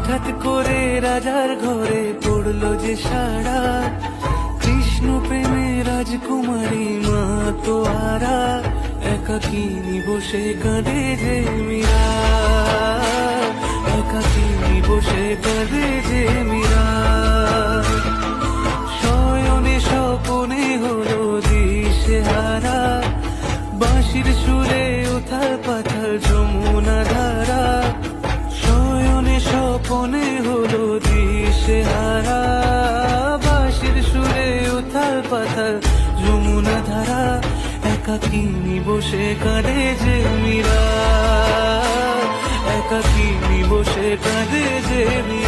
হঠাৎ করে রাজার ঘরে পড়লো যে সারা, কৃষ্ণ প্রেমে রাজকুমারী মা তো আরা, একাকিনী বসে কাঁদে যে মীরা, একাকিনী বসে কাঁদে যে মীরা। শয়নে স্বপনে হলো দিশেহারা, বাঁশির সুরে উথাল পাথাল যমুনা ধারা। শয়নে স্বপনে হলো দিশেহারা, বাঁশির সুরে উথাল পাথাল যমুনা ধারা, একাকিনী বসে কাঁদে যে মীরা, একাকিনী বসে কাঁদে যে মীরা।